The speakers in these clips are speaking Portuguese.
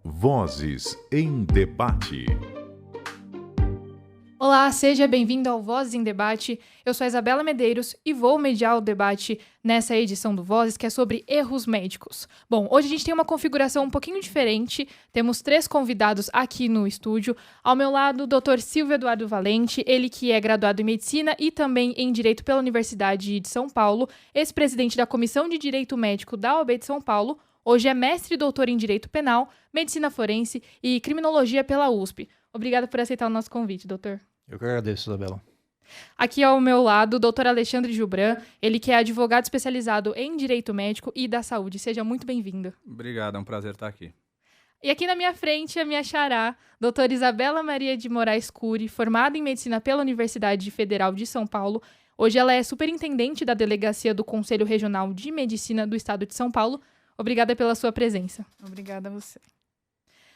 Vozes em Debate. Olá, seja bem-vindo ao Vozes em Debate. Eu sou a Isabela Medeiros e vou mediar o debate nessa edição do Vozes, que é sobre erros médicos. Bom, hoje a gente tem uma configuração um pouquinho diferente. Temos 3 convidados aqui no estúdio. Ao meu lado, o Dr. Silvio Eduardo Valente, ele que é graduado em Medicina e também em Direito pela Universidade de São Paulo, ex-presidente da Comissão de Direito Médico da OAB de São Paulo. Hoje é mestre e doutor em Direito Penal, Medicina Forense e Criminologia pela USP. Obrigada por aceitar o nosso convite, doutor. Eu que agradeço, Isabela. Aqui ao meu lado, o doutor Alexandre Gilbran, ele que é advogado especializado em Direito Médico e da Saúde. Seja muito bem-vindo. Obrigado, é um prazer estar aqui. E aqui na minha frente, a minha xará, doutora Isabela Maria de Moraes Cury, formada em Medicina pela Universidade Federal de São Paulo. Hoje ela é superintendente da Delegacia do Conselho Regional de Medicina do Estado de São Paulo. Obrigada pela sua presença. Obrigada a você.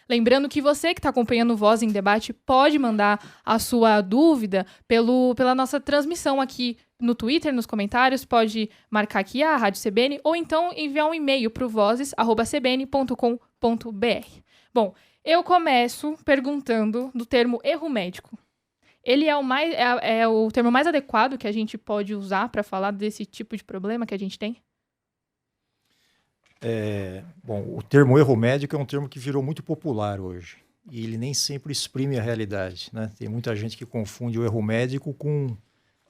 Lembrando que você que está acompanhando o Voz em Debate pode mandar a sua dúvida pela nossa transmissão aqui no Twitter, nos comentários, pode marcar aqui a Rádio CBN ou então enviar um e-mail para o vozes@cbn.com.br. Bom, eu começo perguntando do termo erro médico. Ele é o termo mais adequado que a gente pode usar para falar desse tipo de problema que a gente tem? O termo erro médico é um termo que virou muito popular hoje e ele nem sempre exprime a realidade, né? Tem muita gente que confunde o erro médico com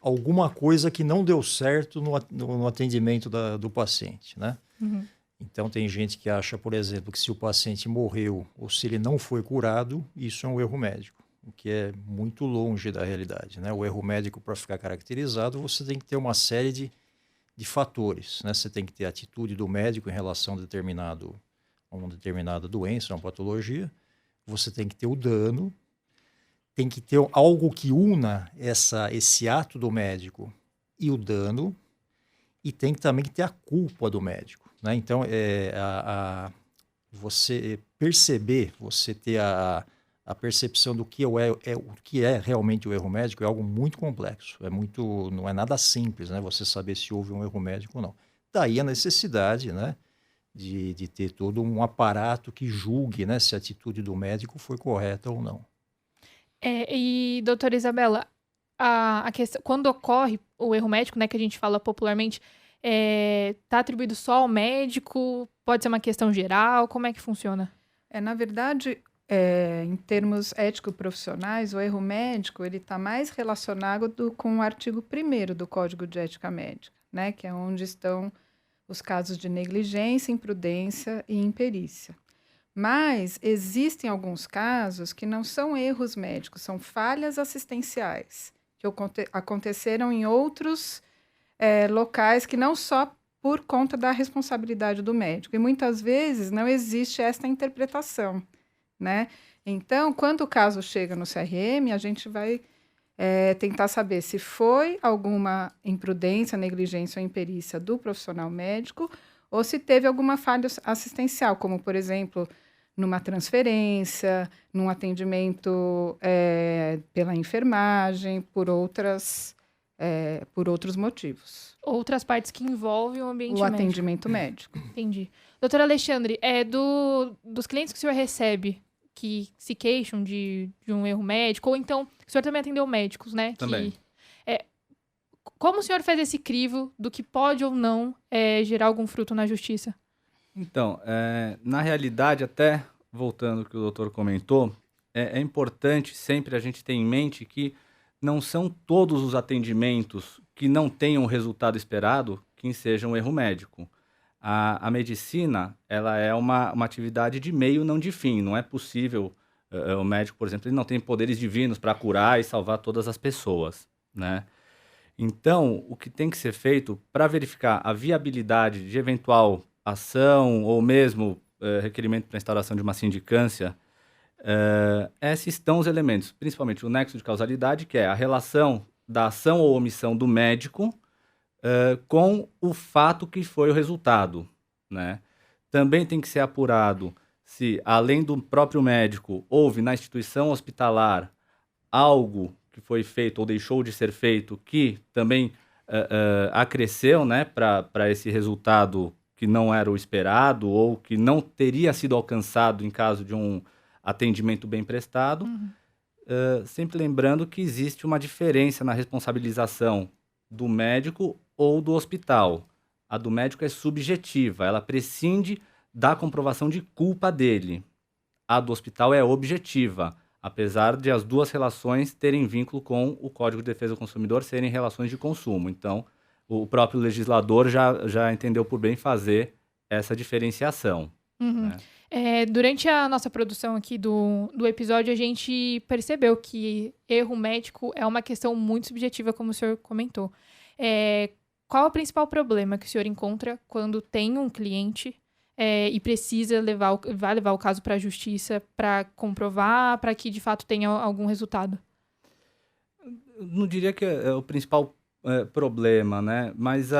alguma coisa que não deu certo no atendimento do paciente, né? Uhum. Então tem gente que acha, por exemplo, que se o paciente morreu ou se ele não foi curado, isso é um erro médico, o que é muito longe da realidade, né? O erro médico, para ficar caracterizado, você tem que ter uma série de fatores, né? Você tem que ter a atitude do médico em relação a uma determinada doença, uma patologia. Você tem que ter o dano, tem que ter algo que una esse ato do médico e o dano, e tem que também ter a culpa do médico, né? Então, você perceber, você ter a percepção do que o que é realmente o erro médico é algo muito complexo, não é nada simples, né? Você saber se houve um erro médico ou não. Daí a necessidade, né, de ter todo um aparato que julgue, né, se a atitude do médico foi correta ou não. E, doutora Isabela, a questão, quando ocorre o erro médico, né, que a gente fala popularmente, está atribuído só ao médico? Pode ser uma questão geral? Como é que funciona? Na verdade, em termos ético-profissionais, o erro médico ele está mais relacionado com o artigo 1º do Código de Ética Médica, né, que é onde estão os casos de negligência, imprudência e imperícia. Mas existem alguns casos que não são erros médicos, são falhas assistenciais, que aconteceram em outros locais que não só por conta da responsabilidade do médico. E muitas vezes não existe esta interpretação, né? Então, quando o caso chega no CRM, a gente vai tentar saber se foi alguma imprudência, negligência ou imperícia do profissional médico ou se teve alguma falha assistencial, como, por exemplo, numa transferência, num atendimento pela enfermagem, por outros motivos. Outras partes que envolvem o ambiente médico. O atendimento médico. Entendi. Doutor Alexandre, dos clientes que o senhor recebe que se queixam de um erro médico, ou então, o senhor também atendeu médicos, né? Também. Como o senhor faz esse crivo do que pode ou não gerar algum fruto na justiça? Então, na realidade, até voltando ao que o doutor comentou, é importante sempre a gente ter em mente que não são todos os atendimentos que não tenham o resultado esperado que sejam um erro médico. A medicina, ela é uma atividade de meio, não de fim. Não é possível, o médico, por exemplo, ele não tem poderes divinos para curar e salvar todas as pessoas, né? Então, o que tem que ser feito para verificar a viabilidade de eventual ação ou mesmo requerimento para instauração de uma sindicância, esses estão os elementos, principalmente o nexo de causalidade, que é a relação da ação ou omissão do médico com o fato que foi o resultado, né? Também tem que ser apurado se, além do próprio médico, houve na instituição hospitalar algo que foi feito ou deixou de ser feito que também acresceu, né, para esse resultado que não era o esperado ou que não teria sido alcançado em caso de um atendimento bem prestado. Sempre lembrando que existe uma diferença na responsabilização do médico ou do hospital. A do médico é subjetiva, ela prescinde da comprovação de culpa dele. A do hospital é objetiva, apesar de as duas relações terem vínculo com o Código de Defesa do Consumidor, serem relações de consumo. Então, o próprio legislador já entendeu por bem fazer essa diferenciação. Né? Durante a nossa produção aqui do episódio, a gente percebeu que erro médico é uma questão muito subjetiva, como o senhor comentou. Qual é o principal problema que o senhor encontra quando tem um cliente e precisa vai levar o caso para a justiça para comprovar, para que de fato tenha algum resultado? Eu não diria que é o principal problema, né? Mas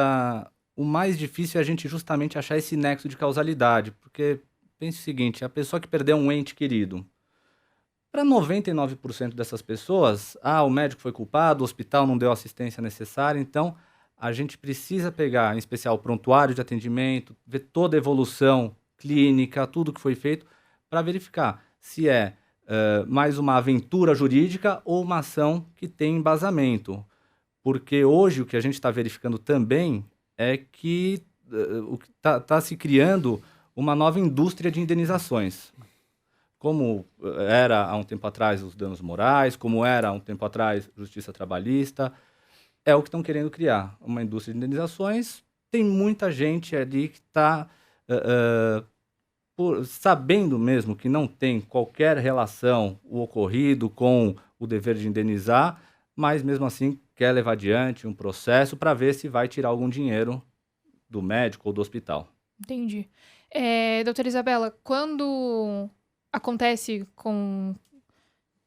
o mais difícil é a gente justamente achar esse nexo de causalidade, porque pense o seguinte, a pessoa que perdeu um ente querido, para 99% dessas pessoas, o médico foi culpado, o hospital não deu a assistência necessária, então a gente precisa pegar, em especial, o prontuário de atendimento, ver toda a evolução clínica, tudo que foi feito, para verificar se é mais uma aventura jurídica ou uma ação que tem embasamento. Porque hoje o que a gente está verificando também é que está se criando uma nova indústria de indenizações. Como era há um tempo atrás os danos morais, como era há um tempo atrás justiça trabalhista, é o que estão querendo criar. Uma indústria de indenizações, tem muita gente ali que está sabendo mesmo que não tem qualquer relação o ocorrido com o dever de indenizar, mas mesmo assim quer levar adiante um processo para ver se vai tirar algum dinheiro do médico ou do hospital. Entendi. Doutora Isabela, quando acontece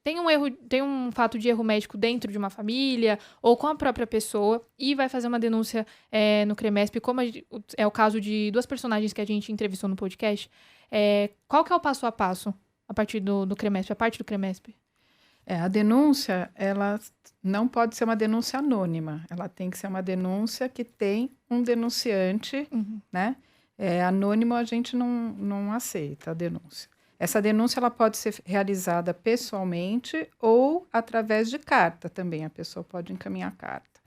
tem um fato de erro médico dentro de uma família ou com a própria pessoa e vai fazer uma denúncia no CREMESP, como é o caso de duas personagens que a gente entrevistou no podcast, qual que é o passo a passo a partir do CREMESP, a parte do CREMESP? A denúncia, ela não pode ser uma denúncia anônima, ela tem que ser uma denúncia que tem um denunciante, né? Anônimo a gente não aceita a denúncia. Essa denúncia ela pode ser realizada pessoalmente ou através de carta também, a pessoa pode encaminhar carta.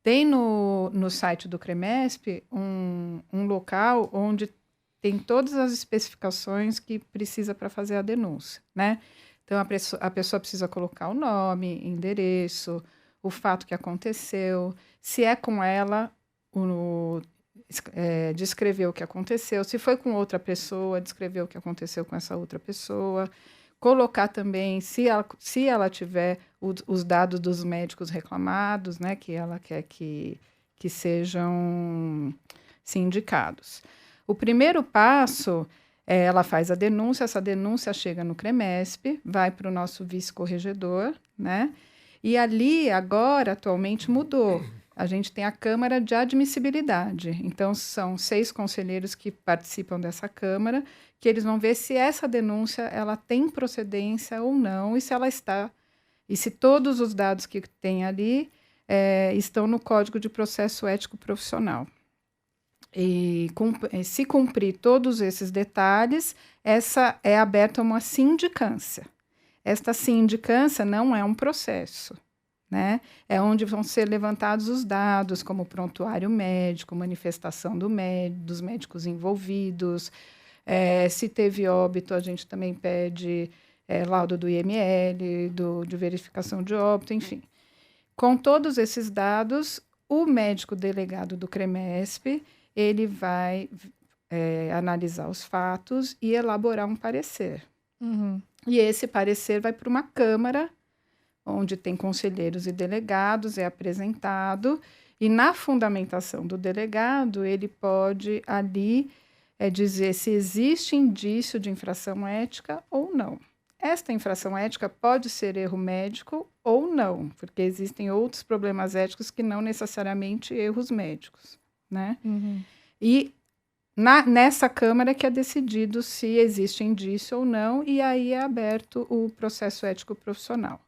Tem no site do CREMESP um local onde tem todas as especificações que precisa para fazer a denúncia, né? Então, a pessoa precisa colocar o nome, endereço, o fato que aconteceu, se é com ela, descrever o que aconteceu, se foi com outra pessoa, descrever o que aconteceu com essa outra pessoa, colocar também, se ela tiver os dados dos médicos reclamados, né, que ela quer que sejam indicados. O primeiro passo, ela faz a denúncia, essa denúncia chega no CREMESP, vai para o nosso vice-corregedor, né? E ali, agora, atualmente mudou. A gente tem a Câmara de Admissibilidade. Então, são 6 conselheiros que participam dessa Câmara, que eles vão ver se essa denúncia ela tem procedência ou não, e se ela está, e se todos os dados que tem ali estão no Código de Processo Ético Profissional. E se cumprir todos esses detalhes, essa é aberta uma sindicância. Esta sindicância não é um processo, né? É onde vão ser levantados os dados, como prontuário médico, manifestação dos médicos envolvidos. Se teve óbito, a gente também pede laudo do IML, de verificação de óbito, enfim. Com todos esses dados, o médico delegado do CREMESP ele vai analisar os fatos e elaborar um parecer. E esse parecer vai para uma Câmara, onde tem conselheiros e delegados, é apresentado, e na fundamentação do delegado, ele pode ali dizer se existe indício de infração ética ou não. Esta infração ética pode ser erro médico ou não, porque existem outros problemas éticos que não necessariamente erros médicos, né? E nessa Câmara que é decidido se existe indício ou não, e aí é aberto o processo ético profissional.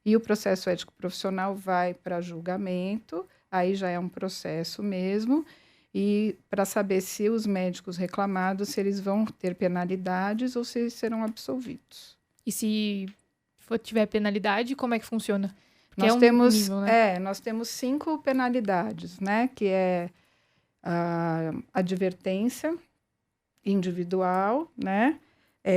E o processo ético profissional vai para julgamento, aí já é um processo mesmo, e para saber se os médicos reclamados, se eles vão ter penalidades ou se eles serão absolvidos. E se tiver penalidade, como é que funciona? Porque Nós é um temos, nível, né? nós temos 5 penalidades, né? Que é a advertência individual, né?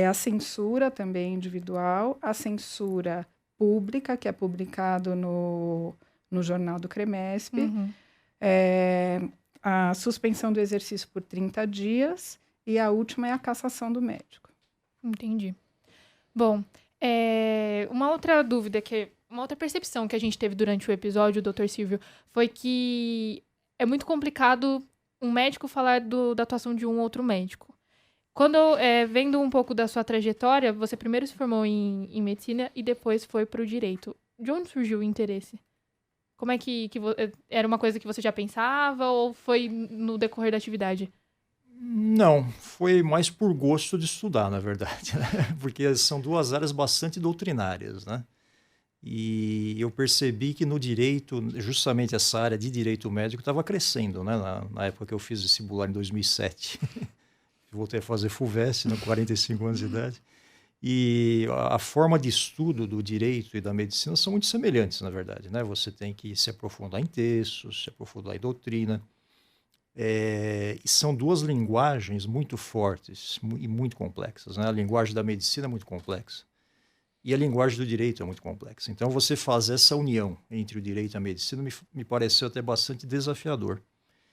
A censura também individual, a censura pública, que é publicado no Jornal do CREMESP, Uhum. A suspensão do exercício por 30 dias e a última é a cassação do médico. Entendi. Bom, uma outra dúvida, uma outra percepção que a gente teve durante o episódio, Dr. Silvio, foi que é muito complicado um médico falar da atuação de um outro médico. Quando, vendo um pouco da sua trajetória, você primeiro se formou em medicina e depois foi para o direito. De onde surgiu o interesse? Como é que era uma coisa que você já pensava ou foi no decorrer da atividade? Não, foi mais por gosto de estudar, na verdade, né? Porque são 2 áreas bastante doutrinárias, né? E eu percebi que no direito, justamente essa área de direito médico estava crescendo, né? Na época que eu fiz vestibular em 2007. Voltei a fazer FUVEST, com 45 anos de idade. E a forma de estudo do direito e da medicina são muito semelhantes, na verdade, né? Você tem que se aprofundar em textos, se aprofundar em doutrina. E são 2 linguagens muito fortes e muito complexas, né? A linguagem da medicina é muito complexa e a linguagem do direito é muito complexa. Então, você fazer essa união entre o direito e a medicina me pareceu até bastante desafiador.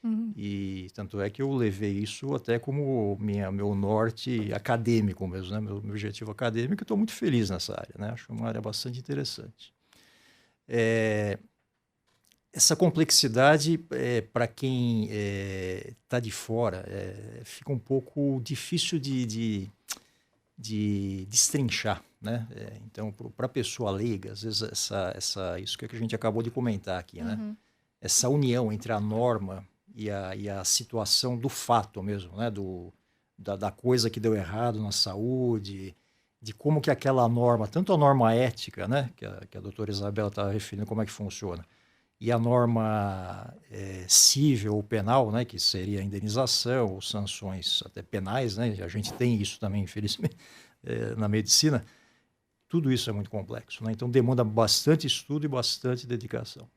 Uhum. E tanto é que eu levei isso até como meu norte acadêmico mesmo, né? Meu objetivo acadêmico, eu estou muito feliz nessa área, né? Acho uma área bastante interessante. Essa complexidade, para quem está de fora, fica um pouco difícil de destrinchar, né? Então, para a pessoa leiga, às vezes isso que a gente acabou de comentar aqui, né? Uhum. Essa união entre a norma e a situação do fato mesmo, né? Da coisa que deu errado na saúde, de como que aquela norma, tanto a norma ética, né? Que a doutora Isabela está referindo como é que funciona, e a norma civil ou penal, né? Que seria a indenização ou sanções até penais, né? A gente tem isso também, infelizmente, na medicina. Tudo isso é muito complexo, né? Então demanda bastante estudo e bastante dedicação.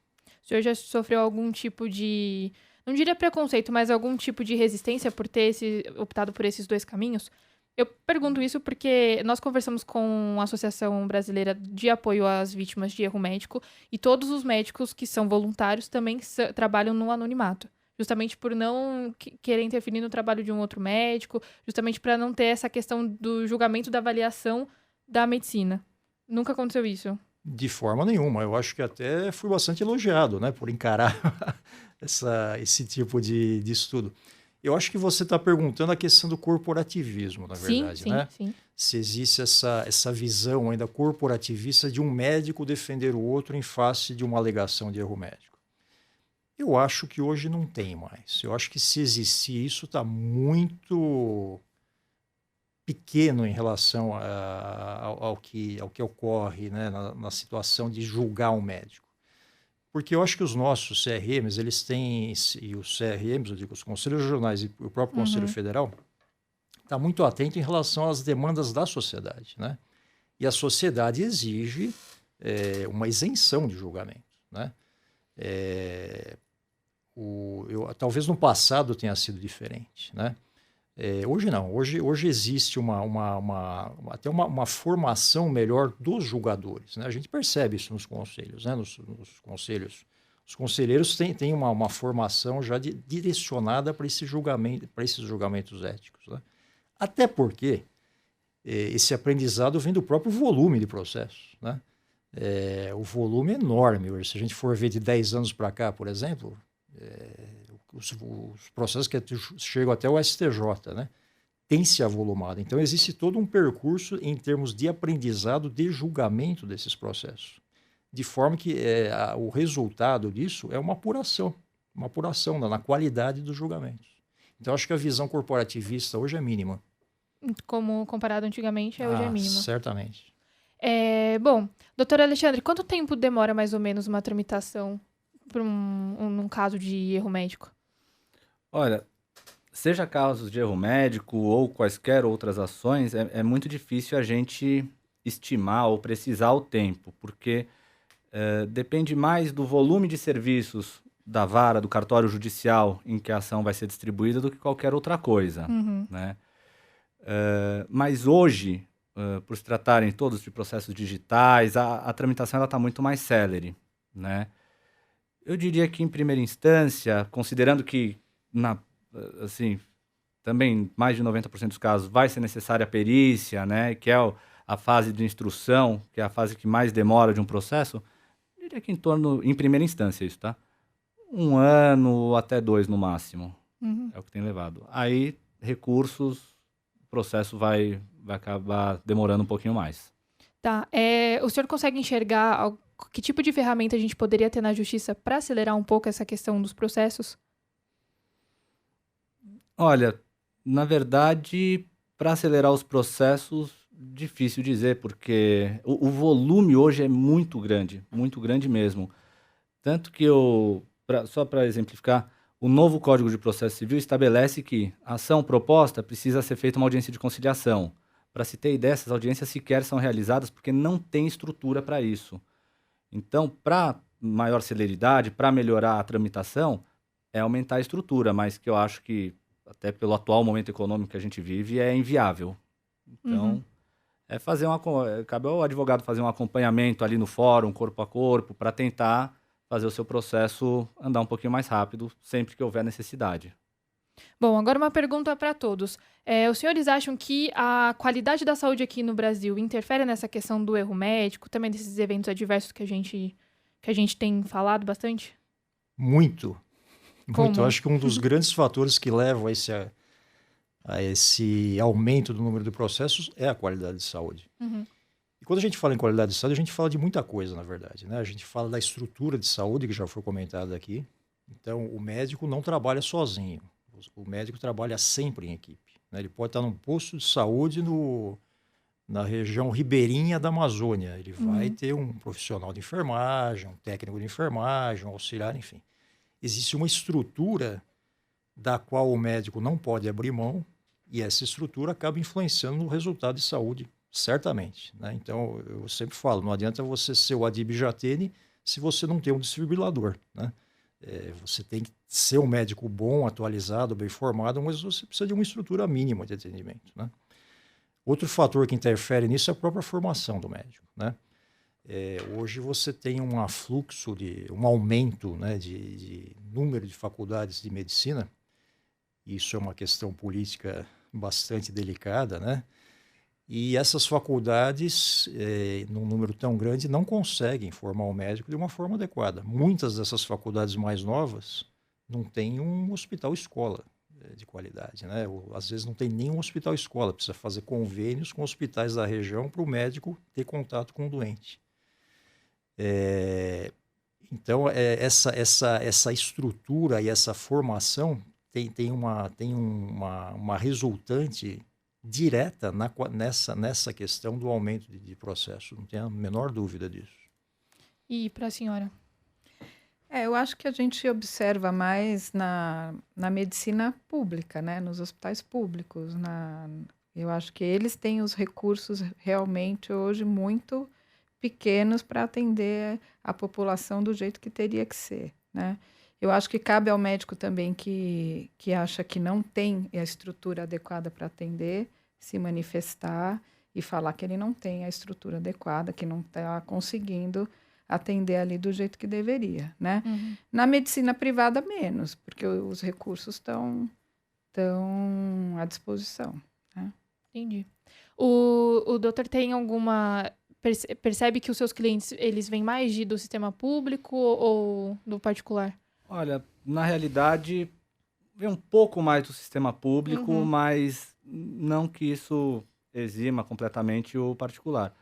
O senhor já sofreu algum tipo de, não diria preconceito, mas algum tipo de resistência por ter optado por esses 2 caminhos? Eu pergunto isso porque nós conversamos com a Associação Brasileira de Apoio às Vítimas de Erro Médico e todos os médicos que são voluntários também trabalham no anonimato. Justamente por não querer interferir no trabalho de um outro médico, justamente para não ter essa questão do julgamento da avaliação da medicina. Nunca aconteceu isso? De forma nenhuma. Eu acho que até fui bastante elogiado, né, por encarar esse tipo de estudo. Eu acho que você está perguntando a questão do corporativismo, na verdade, sim, né? Sim. Se existe essa visão ainda corporativista de um médico defender o outro em face de uma alegação de erro médico. Eu acho que hoje não tem mais. Eu acho que se existir isso está muito pequeno em relação ao que ocorre, né, na situação de julgar um médico. Porque eu acho que os nossos CRMs, eles têm, e os CRMs, eu digo, os conselhos regionais e o próprio Conselho Federal, está muito atento em relação às demandas da sociedade, né? E a sociedade exige uma isenção de julgamento, né? Talvez no passado tenha sido diferente, né? Hoje não. Hoje existe até uma formação melhor dos julgadores, né? A gente percebe isso nos conselhos, né? Nos conselhos. Os conselheiros têm uma formação já direcionada para esses julgamentos éticos, né? Até porque esse aprendizado vem do próprio volume de processos, né? O volume é enorme hoje. Se a gente for ver de 10 anos para cá, por exemplo, os processos que chegam até o STJ, né, tem se avolumado. Então, existe todo um percurso em termos de aprendizado, de julgamento desses processos. De forma que o resultado disso é uma apuração na qualidade dos julgamentos. Então, acho que a visão corporativista hoje é mínima. Como comparado antigamente, hoje é mínima. Certamente. Bom, doutor Alexandre, quanto tempo demora mais ou menos uma tramitação para num caso de erro médico? Olha, seja casos de erro médico ou quaisquer outras ações, é muito difícil a gente estimar ou precisar o tempo, porque depende mais do volume de serviços da vara, do cartório judicial em que a ação vai ser distribuída do que qualquer outra coisa, Uhum. né? Mas hoje, por se tratarem todos de processos digitais, a tramitação está muito mais célere, né? Eu diria que, em primeira instância, considerando que, assim, também mais de 90% dos casos vai ser necessária a perícia, né, que é a fase de instrução, que é a fase que mais demora de um processo, eu diria que em primeira instância isso, tá? 1 ano até 2 no máximo, Uhum. é o que tem levado. Aí, recursos, o processo vai acabar demorando um pouquinho mais. Tá. O senhor consegue enxergar que tipo de ferramenta a gente poderia ter na justiça para acelerar um pouco essa questão dos processos? Olha, na verdade, para acelerar os processos, difícil dizer, porque o volume hoje é muito grande mesmo. Tanto que só para exemplificar, o novo Código de Processo Civil estabelece que a ação proposta precisa ser feita uma audiência de conciliação. Para se ter ideia, essas audiências sequer são realizadas porque não tem estrutura para isso. Então, para maior celeridade, para melhorar a tramitação, é aumentar a estrutura, mas que eu acho que, até pelo atual momento econômico que a gente vive, é inviável. Então, Uhum. cabe ao advogado fazer um acompanhamento ali no fórum, corpo a corpo, para tentar fazer o seu processo andar um pouquinho mais rápido, sempre que houver necessidade. Bom, agora uma pergunta para todos. Os senhores acham que a qualidade da saúde aqui no Brasil interfere nessa questão do erro médico, também desses eventos adversos que a gente tem falado bastante? Muito, muito. Eu Como? acho que um dos grandes fatores que levam a esse aumento do número de processos é a qualidade de saúde. Uhum. E quando a gente fala em qualidade de saúde, a gente fala de muita coisa, na verdade, né? A gente fala da estrutura de saúde, que já foi comentado aqui. Então, o médico não trabalha sozinho. O médico trabalha sempre em equipe, né? Ele pode estar num posto de saúde na região ribeirinha da Amazônia. Ele vai ter um profissional de enfermagem, um técnico de enfermagem, um auxiliar, enfim. Existe uma estrutura da qual o médico não pode abrir mão e essa estrutura acaba influenciando no resultado de saúde, certamente, né? Então, eu sempre falo, não adianta você ser o Adib Jatene se você não tem um desfibrilador, né? Você tem que ser um médico bom, atualizado, bem formado, mas você precisa de uma estrutura mínima de atendimento, né? Outro fator que interfere nisso é a própria formação do médico, né? Hoje você tem um aumento, né, de número de faculdades de medicina. Isso é uma questão política bastante delicada, né? E essas faculdades, num número tão grande, não conseguem formar o médico de uma forma adequada. Muitas dessas faculdades mais novas não têm um hospital-escola de qualidade, né? Ou, às vezes não tem nem um hospital-escola, precisa fazer convênios com hospitais da região para o médico ter contato com o doente. Então, essa estrutura e essa formação tem uma resultante direta nessa questão do aumento de processo, não tem a menor dúvida disso. E para a senhora? Eu acho que a gente observa mais na medicina pública, né? Nos hospitais públicos. Eu acho que eles têm os recursos realmente hoje muito pequenos para atender a população do jeito que teria que ser, né? Eu acho que cabe ao médico também que acha que não tem a estrutura adequada para atender, se manifestar e falar que ele não tem a estrutura adequada, que não está conseguindo atender ali do jeito que deveria, né? Uhum. Na medicina privada, menos, porque os recursos estão à disposição, né? Entendi. O doutor tem alguma... Percebe que os seus clientes, eles vêm mais do sistema público ou do particular? Olha, na realidade, vem um pouco mais do sistema público, mas não que isso exima completamente o particular.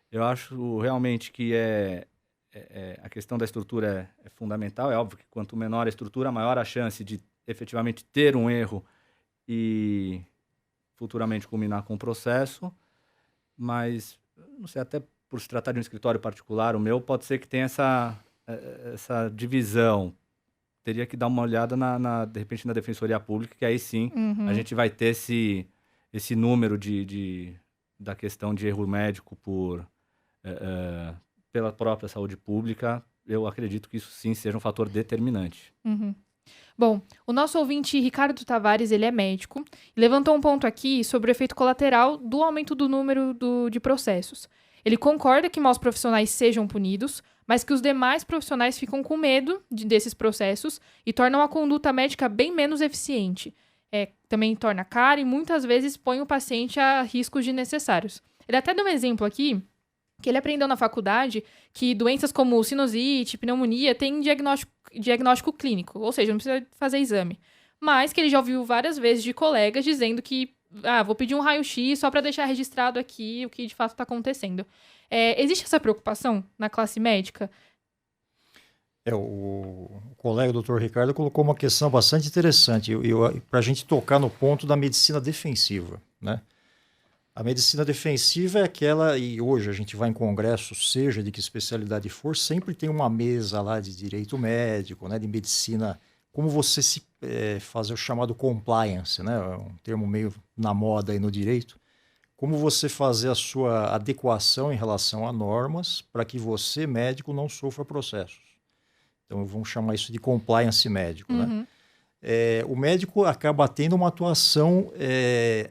Eu acho realmente que a questão da estrutura é fundamental. É óbvio que quanto menor a estrutura, maior a chance de efetivamente ter um erro e futuramente culminar com o processo. Mas, não sei, até por se tratar de um escritório particular, o meu pode ser que tenha essa divisão. teria que dar uma olhada, de repente, na Defensoria Pública, que aí sim Uhum. a gente vai ter esse número da questão de erro médico pela própria saúde pública. Eu acredito que isso sim seja um fator determinante. Uhum. Bom, o nosso ouvinte Ricardo Tavares, ele é médico, e levantou um ponto aqui sobre o efeito colateral do aumento do número de processos. Ele concorda que maus profissionais sejam punidos, mas que os demais profissionais ficam com medo desses processos e tornam a conduta médica bem menos eficiente. Também torna cara e muitas vezes põe o paciente a riscos desnecessários. Ele até deu um exemplo aqui, que ele aprendeu na faculdade que doenças como sinusite, pneumonia têm diagnóstico clínico, ou seja, não precisa fazer exame. Mas que ele já ouviu várias vezes de colegas dizendo que vou pedir um raio-x só para deixar registrado aqui o que de fato está acontecendo. Existe essa preocupação na classe médica? O colega doutor Ricardo colocou uma questão bastante interessante para a gente tocar no ponto da medicina defensiva, né? A medicina defensiva é aquela, e hoje a gente vai em congressos, seja de que especialidade for, sempre tem uma mesa lá de direito médico, né, de medicina, como você fazer o chamado compliance, né, um termo meio na moda aí no direito, como você fazer a sua adequação em relação a normas para que você, médico, não sofra processos. Então vamos chamar isso de compliance médico, né? O médico acaba tendo uma atuação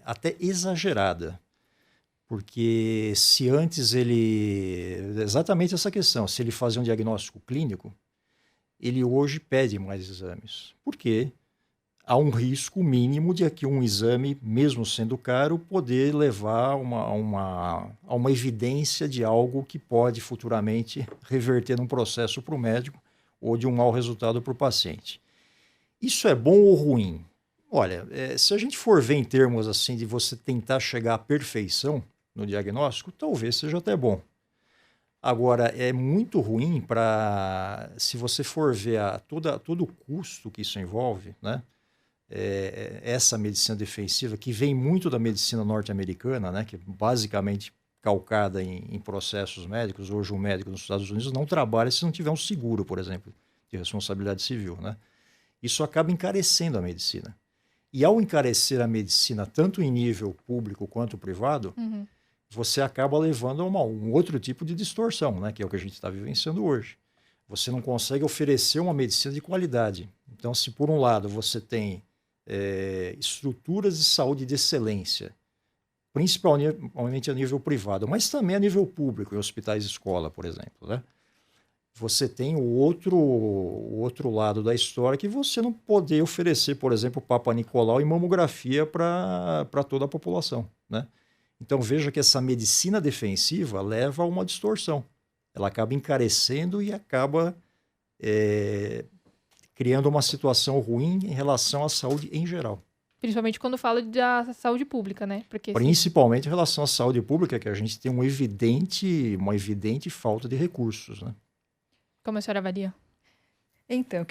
até exagerada. Porque se antes exatamente essa questão, se ele fazia um diagnóstico clínico, ele hoje pede mais exames. Por quê? Há um risco mínimo de que um exame, mesmo sendo caro, poder levar a uma evidência de algo que pode futuramente reverter num processo para o médico ou de um mau resultado para o paciente. Isso é bom ou ruim? Olha, se a gente for ver em termos assim de você tentar chegar à perfeição no diagnóstico, talvez seja até bom. Agora, é muito ruim se você for ver todo o custo que isso envolve, né? Essa medicina defensiva, que vem muito da medicina norte-americana, né? Que é basicamente calcada em processos médicos. Hoje o médico nos Estados Unidos não trabalha se não tiver um seguro, por exemplo, de responsabilidade civil, né? Isso acaba encarecendo a medicina. E ao encarecer a medicina, tanto em nível público quanto privado, você acaba levando a um outro tipo de distorção, né? Que é o que a gente está vivenciando hoje. Você não consegue oferecer uma medicina de qualidade. Então, se por um lado você tem estruturas de saúde de excelência, principalmente a nível privado, mas também a nível público, em hospitais de escola, por exemplo, né? Você tem o outro lado da história que você não poder oferecer, por exemplo, Papa Nicolau e mamografia para toda a população, né? Então veja que essa medicina defensiva leva a uma distorção. Ela acaba encarecendo e acaba criando uma situação ruim em relação à saúde em geral. Principalmente quando fala da saúde pública, né? Porque Principalmente em relação à saúde pública, que a gente tem uma evidente falta de recursos, né? Como a senhora avalia? Então,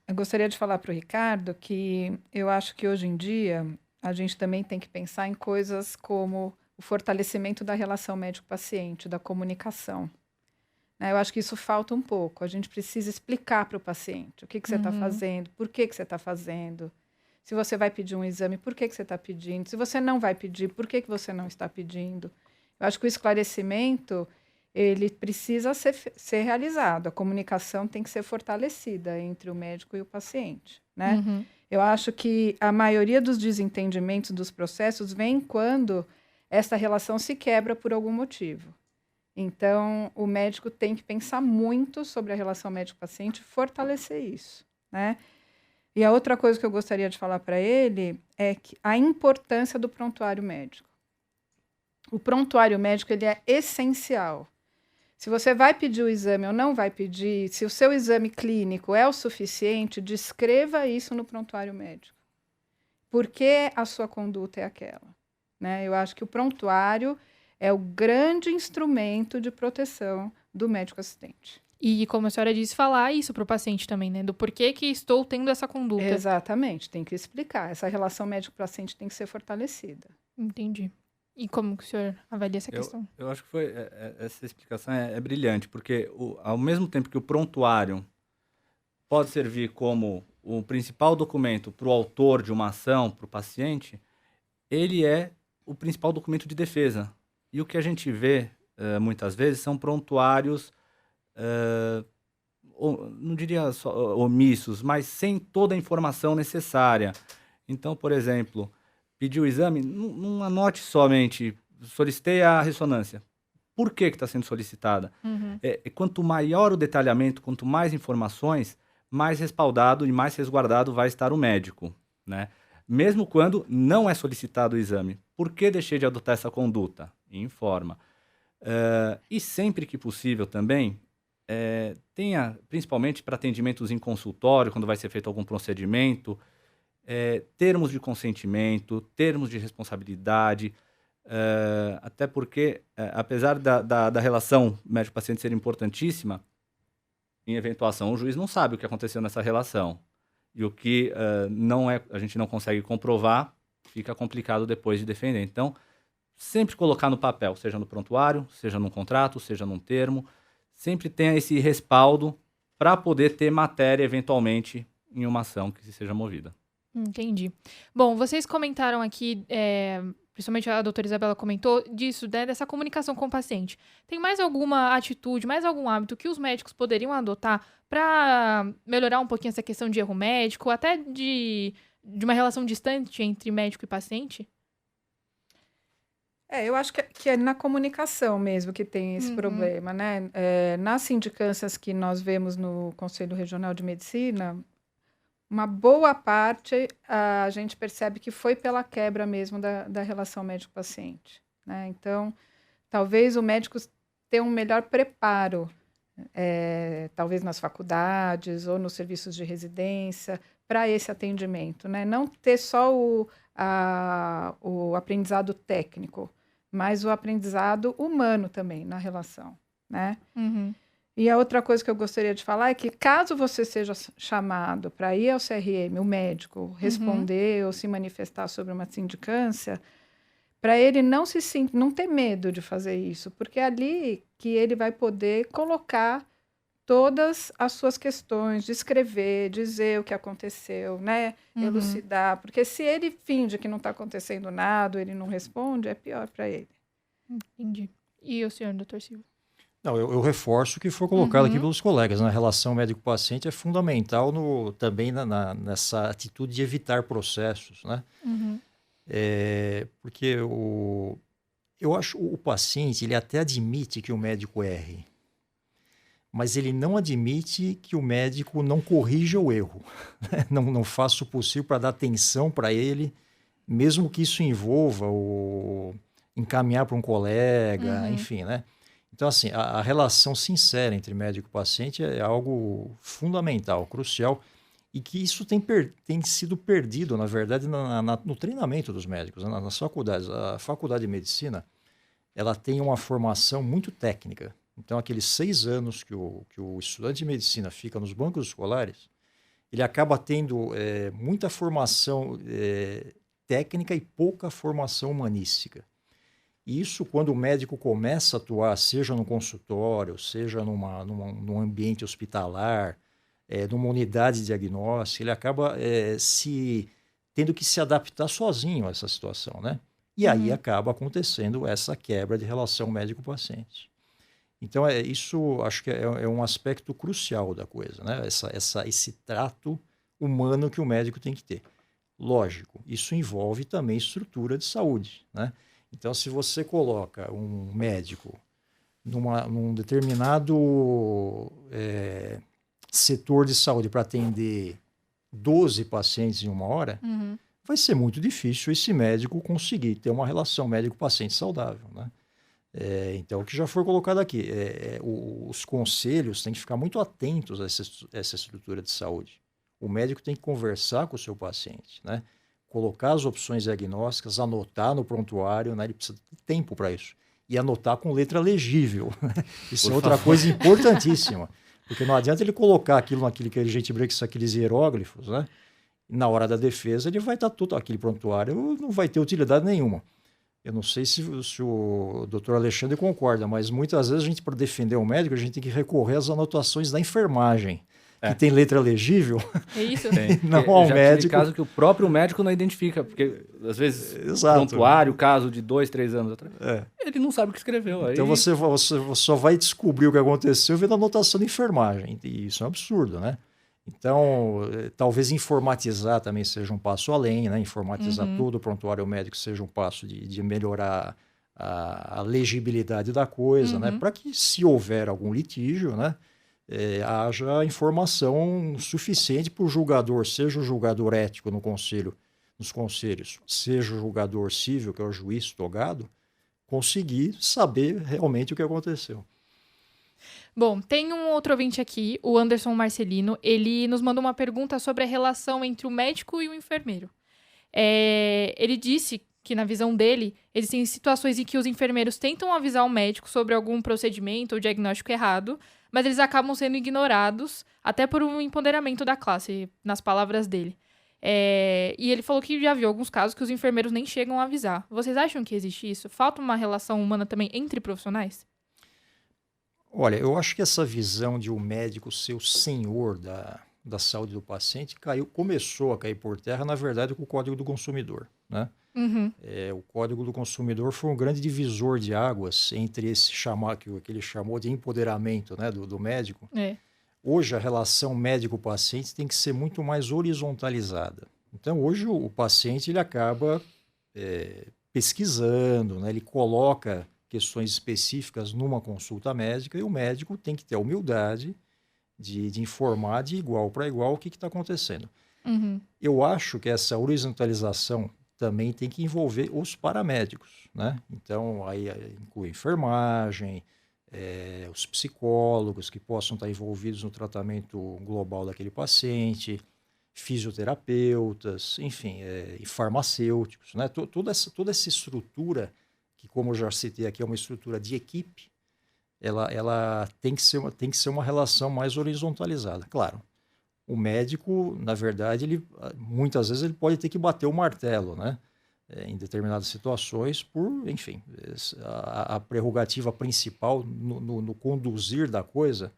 eu gostaria de falar para o Ricardo que eu acho que hoje em dia a gente também tem que pensar em coisas como o fortalecimento da relação médico-paciente, da comunicação. Eu acho que isso falta um pouco. A gente precisa explicar para o paciente o que você está fazendo, por que você está fazendo. Se você vai pedir um exame, por que você está pedindo? Se você não vai pedir, por que você não está pedindo? Eu acho que o esclarecimento ele precisa ser realizado. A comunicação tem que ser fortalecida entre o médico e o paciente, né? Eu acho que a maioria dos desentendimentos dos processos vem quando essa relação se quebra por algum motivo. Então, o médico tem que pensar muito sobre a relação médico-paciente e fortalecer isso, né? E a outra coisa que eu gostaria de falar para ele é que a importância do prontuário médico. O prontuário médico ele é essencial. Se você vai pedir o exame ou não vai pedir, se o seu exame clínico é o suficiente, descreva isso no prontuário médico. Por que a sua conduta é aquela? Né? Eu acho que o prontuário é o grande instrumento de proteção do médico assistente. E, como a senhora disse, falar isso para o paciente também, né? Do porquê que estou tendo essa conduta. Exatamente, tem que explicar. Essa relação médico-paciente tem que ser fortalecida. Entendi. E como que o senhor avalia essa questão? Eu acho que essa explicação é brilhante, porque ao mesmo tempo que o prontuário pode servir como o principal documento para o autor de uma ação, para o paciente, ele é o principal documento de defesa. E o que a gente vê, muitas vezes, são prontuários, não diria só omissos, mas sem toda a informação necessária. Então, por exemplo, pediu o exame, não anote somente, solicitei a ressonância. Por que está sendo solicitada? Quanto maior o detalhamento, quanto mais informações, mais respaldado e mais resguardado vai estar o médico, né? Mesmo quando não é solicitado o exame. Por que deixei de adotar essa conduta? Informa. E sempre que possível também, tenha, principalmente para atendimentos em consultório, quando vai ser feito algum procedimento, termos de consentimento, termos de responsabilidade, até porque, apesar da relação médico-paciente ser importantíssima, em eventuação o juiz não sabe o que aconteceu nessa relação. E o que a gente não consegue comprovar, fica complicado depois de defender. Então, sempre colocar no papel, seja no prontuário, seja num contrato, seja num termo, sempre tenha esse respaldo para poder ter matéria, eventualmente, em uma ação que seja movida. Entendi. Bom, vocês comentaram aqui, principalmente a doutora Isabela comentou disso, né, dessa comunicação com o paciente. Tem mais alguma atitude, mais algum hábito que os médicos poderiam adotar para melhorar um pouquinho essa questão de erro médico, até de uma relação distante entre médico e paciente? Eu acho que é na comunicação mesmo que tem esse problema, né? Nas sindicâncias que nós vemos no Conselho Regional de Medicina, uma boa parte a gente percebe que foi pela quebra mesmo da relação médico-paciente, né? Então, talvez o médico tenha um melhor preparo, talvez nas faculdades ou nos serviços de residência, para esse atendimento, né? Não ter só o aprendizado técnico, mas o aprendizado humano também na relação, né? E a outra coisa que eu gostaria de falar é que caso você seja chamado para ir ao CRM, o médico, responder ou se manifestar sobre uma sindicância, para ele não ter medo de fazer isso, porque é ali que ele vai poder colocar todas as suas questões, descrever, dizer o que aconteceu, né? Elucidar, porque se ele finge que não está acontecendo nada, ele não responde, é pior para ele. Entendi. E o senhor, doutor Silva? Não, eu reforço o que foi colocado aqui pelos colegas, né? A relação médico-paciente é fundamental também nessa atitude de evitar processos, né? Porque eu acho o paciente, ele até admite que o médico erre, mas ele não admite que o médico não corrija o erro, né? Não faça o possível para dar atenção para ele, mesmo que isso envolva encaminhar para um colega, enfim, né? Então, assim, a relação sincera entre médico e paciente é algo fundamental, crucial, e que isso tem sido perdido, na verdade, no treinamento dos médicos, né? Nas faculdades. A faculdade de medicina, ela tem uma formação muito técnica. Então, aqueles 6 anos que o estudante de medicina fica nos bancos escolares, ele acaba tendo muita formação técnica e pouca formação humanística. E isso, quando o médico começa a atuar, seja no consultório, seja num ambiente hospitalar, numa unidade diagnóstica, ele acaba tendo que se adaptar sozinho a essa situação, né? E aí acaba acontecendo essa quebra de relação médico-paciente. Então, isso acho que é um aspecto crucial da coisa, né? Esse trato humano que o médico tem que ter. Lógico, isso envolve também estrutura de saúde, né? Então, se você coloca um médico num determinado setor de saúde para atender 12 pacientes em uma hora, vai ser muito difícil esse médico conseguir ter uma relação médico-paciente saudável, né? Então, o que já foi colocado aqui, os conselhos têm que ficar muito atentos a essa estrutura de saúde. O médico tem que conversar com o seu paciente, né? Colocar as opções diagnósticas, anotar no prontuário, né? Ele precisa de tempo para isso. E anotar com letra legível, né? Isso é outra coisa importantíssima. Porque não adianta ele colocar aquilo naquele que a gente brinca, aqueles hieróglifos, né? Na hora da defesa, ele vai estar tudo, aquele prontuário não vai ter utilidade nenhuma. Eu não sei se o doutor Alexandre concorda, mas muitas vezes a gente, para defender o médico, a gente tem que recorrer às anotações da enfermagem. que tem letra legível, É isso? Tem. não Eu ao já médico. tive caso que o próprio médico não identifica, porque às vezes Exato. prontuário, caso de 2, 3 anos atrás, É. ele não sabe o que escreveu. Aí... Então você só vai descobrir o que aconteceu vendo a anotação de enfermagem. E isso é um absurdo, né? Então, talvez informatizar também seja um passo além, né? Informatizar todo o prontuário médico seja um passo de melhorar a legibilidade da coisa, né? Para que, se houver algum litígio, né? Haja informação suficiente para o julgador, seja o julgador ético no conselho, nos conselhos, seja o julgador civil, que é o juiz togado, conseguir saber realmente o que aconteceu. Bom, tem um outro ouvinte aqui, o Anderson Marcelino. Ele nos mandou uma pergunta sobre a relação entre o médico e o enfermeiro. Ele disse que, na visão dele, existem situações em que os enfermeiros tentam avisar o médico sobre algum procedimento ou diagnóstico errado, mas eles acabam sendo ignorados, até por um empoderamento da classe, nas palavras dele. E ele falou que já viu alguns casos que os enfermeiros nem chegam a avisar. Vocês acham que existe isso? Falta uma relação humana também entre profissionais? Olha, eu acho que essa visão de o médico ser o senhor da saúde do paciente começou a cair por terra, na verdade, com o Código do Consumidor, né? O Código do Consumidor foi um grande divisor de águas entre esse que ele chamou de empoderamento, né, do médico. Hoje, a relação médico-paciente tem que ser muito mais horizontalizada. Então, hoje, o paciente ele acaba pesquisando, né, ele coloca questões específicas numa consulta médica e o médico tem que ter a humildade de informar de igual para igual o que está acontecendo. Eu acho que essa horizontalização também tem que envolver os paramédicos, né? Então, aí inclui a enfermagem, os psicólogos que possam estar envolvidos no tratamento global daquele paciente, fisioterapeutas, enfim, e farmacêuticos, né? Toda essa estrutura que, como eu já citei aqui, é uma estrutura de equipe, ela tem que ser uma relação mais horizontalizada. Claro, o médico, na verdade, muitas vezes ele pode ter que bater o martelo, né? Em determinadas situações, enfim, a prerrogativa principal no conduzir da coisa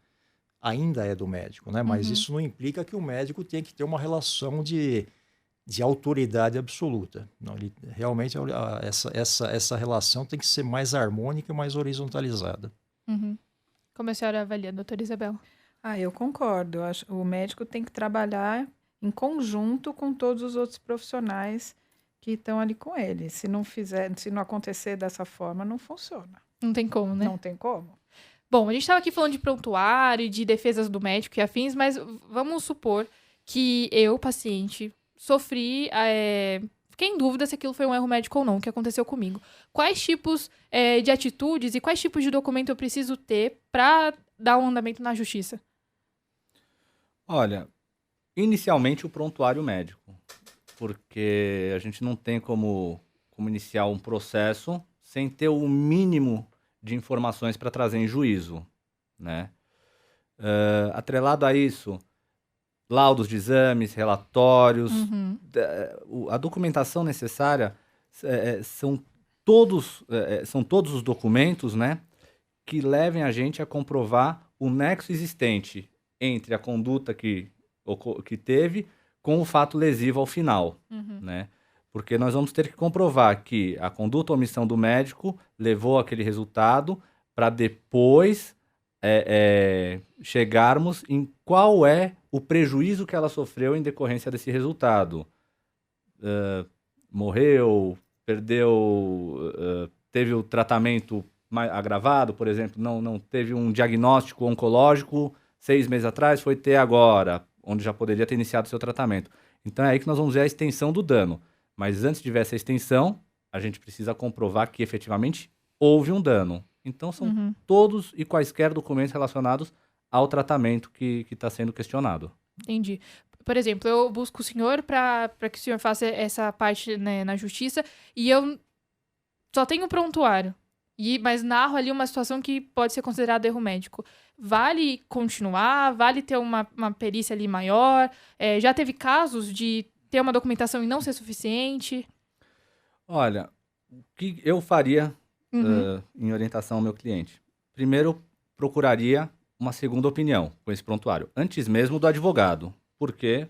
ainda é do médico, né? Mas isso não implica que o médico tenha que ter uma relação de autoridade absoluta. Não, realmente, essa relação tem que ser mais harmônica e mais horizontalizada. Como a senhora avalia, doutora Isabel? Eu concordo. Eu acho que o médico tem que trabalhar em conjunto com todos os outros profissionais que estão ali com ele. Se não acontecer dessa forma, não funciona. Não tem como, né? Não tem como. Bom, a gente estava aqui falando de prontuário, de defesas do médico e afins, mas vamos supor que eu, paciente, sofri, fiquei em dúvida se aquilo foi um erro médico ou não, o que aconteceu comigo. Quais tipos de atitudes e quais tipos de documento eu preciso ter para dar um andamento na justiça? Olha, inicialmente o prontuário médico, porque a gente não tem como iniciar um processo sem ter o mínimo de informações para trazer em juízo, né? Atrelado a isso, laudos de exames, relatórios, a documentação necessária são todos os documentos, né, que levem a gente a comprovar o nexo existente entre a conduta que teve com o fato lesivo ao final, né? Porque nós vamos ter que comprovar que a conduta ou omissão do médico levou aquele resultado para depois chegarmos em qual é o prejuízo que ela sofreu em decorrência desse resultado. Morreu, perdeu, teve o tratamento agravado, por exemplo, não teve um diagnóstico oncológico 6 meses atrás, foi ter agora, onde já poderia ter iniciado seu tratamento. Então é aí que nós vamos ver a extensão do dano. Mas antes de ver essa extensão, a gente precisa comprovar que efetivamente houve um dano. Então são todos e quaisquer documentos relacionados ao tratamento que está sendo questionado. Entendi. Por exemplo, eu busco o senhor para que o senhor faça essa parte, né, na justiça e eu só tenho prontuário. Mas narro ali uma situação que pode ser considerada erro médico. Vale continuar? Vale ter uma perícia ali maior? Já teve casos de ter uma documentação e não ser suficiente? Olha, o que eu faria em orientação ao meu cliente? Primeiro, procuraria uma segunda opinião com esse prontuário, antes mesmo do advogado, porque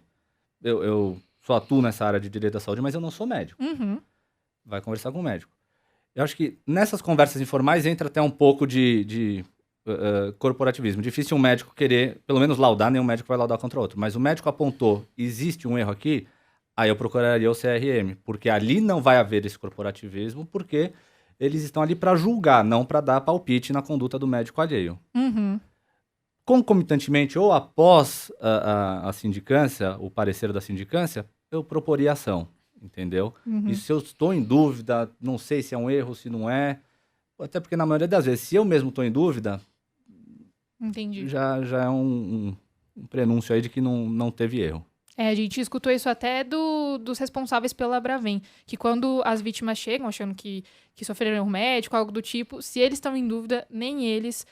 eu só atuo nessa área de direito da saúde, mas eu não sou médico. Uhum. Vai conversar com o médico. Eu acho que nessas conversas informais entra até um pouco de corporativismo. Difícil um médico querer, pelo menos laudar, nenhum médico vai laudar contra o outro. Mas o médico apontou, existe um erro aqui, aí eu procuraria o CRM, porque ali não vai haver esse corporativismo, porque eles estão ali para julgar, não para dar palpite na conduta do médico alheio. Uhum. Concomitantemente ou após a sindicância, o parecer da sindicância, eu proporia ação, entendeu? Uhum. E se eu estou em dúvida, não sei se é um erro, se não é, até porque na maioria das vezes, se eu mesmo estou em dúvida, Entendi. já é um prenúncio aí de que não teve erro. A gente escutou isso até dos responsáveis pela Bravem, que quando as vítimas chegam achando que sofreram erro médico, algo do tipo, se eles estão em dúvida, nem eles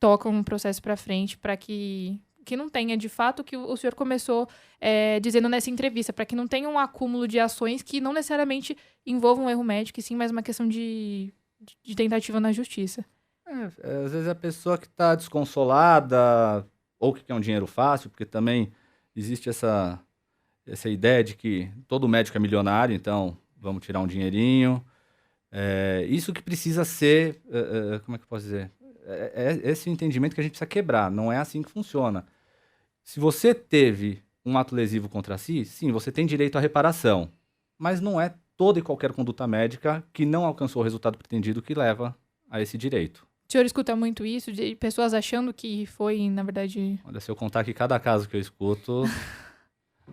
tocam um processo para frente para que não tenha, de fato, o que o senhor começou dizendo nessa entrevista, para que não tenha um acúmulo de ações que não necessariamente envolvam um erro médico, e sim mais uma questão de tentativa na justiça. Às vezes a pessoa que está desconsolada ou que quer um dinheiro fácil, porque também existe essa ideia de que todo médico é milionário, então vamos tirar um dinheirinho. Isso que precisa ser, como é que eu posso dizer? Esse entendimento que a gente precisa quebrar, não é assim que funciona. Se você teve um ato lesivo contra si, sim, você tem direito à reparação, mas não é toda e qualquer conduta médica que não alcançou o resultado pretendido que leva a esse direito. O senhor escuta muito isso, de pessoas achando que foi, na verdade... Olha, se eu contar aqui cada caso que eu escuto,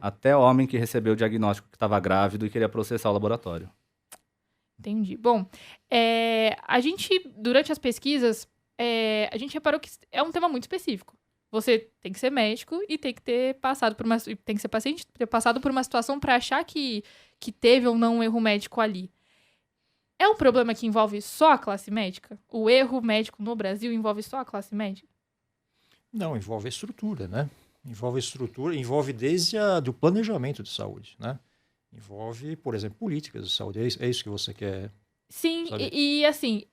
até homem que recebeu o diagnóstico que estava grávido e queria processar o laboratório. Entendi. Bom, a gente, durante as pesquisas, a gente reparou que é um tema muito específico. Você tem que ser médico e tem que ter passado por tem que ser paciente, ter passado por uma situação para achar que teve ou não um erro médico ali. É um problema que envolve só a classe médica? O erro médico no Brasil envolve só a classe médica? Não, envolve a estrutura, né? Envolve a estrutura, envolve desde do planejamento de saúde, né? Envolve, por exemplo, políticas de saúde. É isso que você quer? Sim, saber? e assim,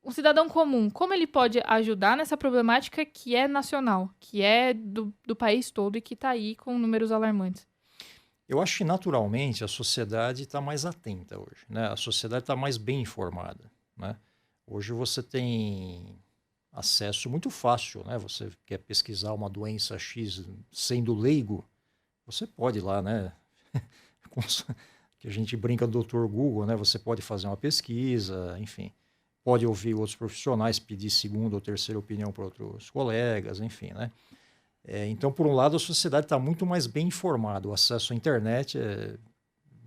um cidadão comum, como ele pode ajudar nessa problemática que é nacional, que é do país todo e que está aí com números alarmantes? Eu acho que naturalmente a sociedade está mais atenta hoje, né? A sociedade está mais bem informada, né? Hoje você tem acesso muito fácil, né? Você quer pesquisar uma doença X sendo leigo, você pode ir lá, né? Que a gente brinca do Dr. Google, né? Você pode fazer uma pesquisa, enfim. Pode ouvir outros profissionais, pedir segunda ou terceira opinião para outros colegas, enfim, né? Então, por um lado, a sociedade está muito mais bem informada. O acesso à internet é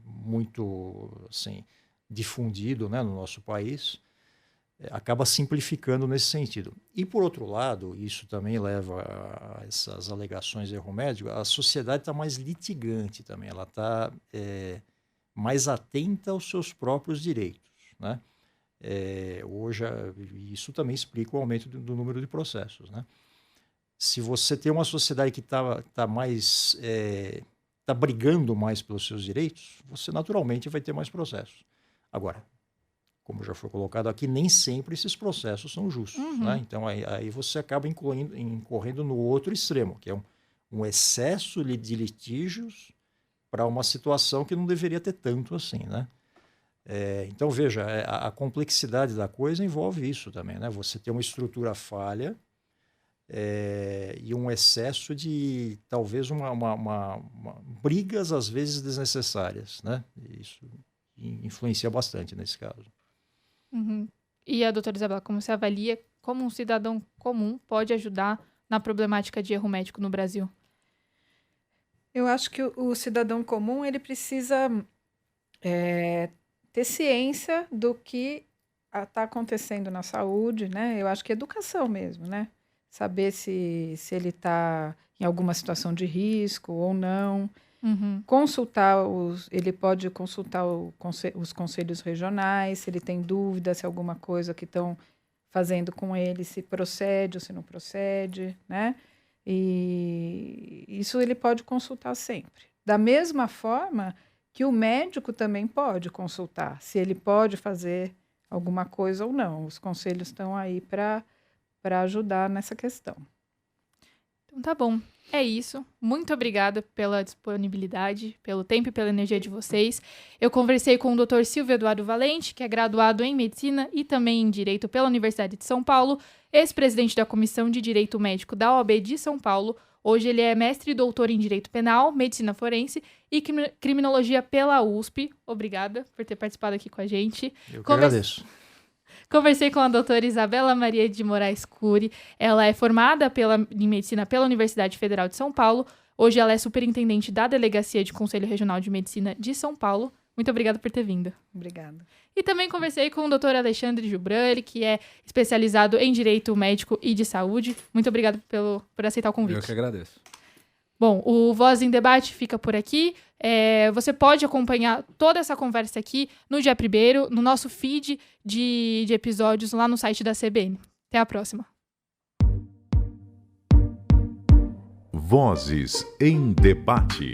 muito assim, difundido, né, no nosso país. Acaba simplificando nesse sentido. E, por outro lado, isso também leva a essas alegações de erro médico, a sociedade está mais litigante também. Ela está mais atenta aos seus próprios direitos, né? Hoje, isso também explica o aumento do número de processos, né? Se você tem uma sociedade que tá mais tá brigando mais pelos seus direitos, você naturalmente vai ter mais processos. Agora, como já foi colocado aqui, nem sempre esses processos são justos, né? Então aí você acaba incorrendo no outro extremo, que é um excesso de litígios para uma situação que não deveria ter tanto assim, né? Então veja, a complexidade da coisa envolve isso também, né? Você tem uma estrutura falha, e um excesso de, talvez, brigas, às vezes, desnecessárias, né? Isso influencia bastante nesse caso. Uhum. E a doutora Isabela, como você avalia como um cidadão comum pode ajudar na problemática de erro médico no Brasil? Eu acho que o cidadão comum ele precisa ter ciência do que está acontecendo na saúde, né? Eu acho que é educação mesmo, né? Saber se ele está em alguma situação de risco ou não. Uhum. Ele pode consultar os conselhos regionais, se ele tem dúvida se alguma coisa que estão fazendo com ele se procede ou se não procede, né? E isso ele pode consultar sempre. Da mesma forma que o médico também pode consultar, se ele pode fazer alguma coisa ou não. Os conselhos estão aí para ajudar nessa questão. Então tá bom. É isso. Muito obrigada pela disponibilidade, pelo tempo e pela energia de vocês. Eu conversei com o Dr. Silvio Eduardo Valente, que é graduado em Medicina e também em Direito pela Universidade de São Paulo, ex-presidente da Comissão de Direito Médico da OAB de São Paulo. Hoje ele é mestre e doutor em Direito Penal, Medicina Forense e Criminologia pela USP. Obrigada por ter participado aqui com a gente. Eu que agradeço. Conversei com a doutora Isabela Maria de Moraes Cury. Ela é formada em Medicina pela Universidade Federal de São Paulo. Hoje ela é superintendente da Delegacia de Conselho Regional de Medicina de São Paulo. Muito obrigada por ter vindo. Obrigada. E também conversei com o doutor Alexandre Gilbran, ele que é especializado em Direito Médico e de Saúde. Muito obrigada por aceitar o convite. Eu que agradeço. Bom, o Voz em Debate fica por aqui. Você pode acompanhar toda essa conversa aqui no dia 1º, no nosso feed de episódios lá no site da CBN. Até a próxima. Vozes em Debate.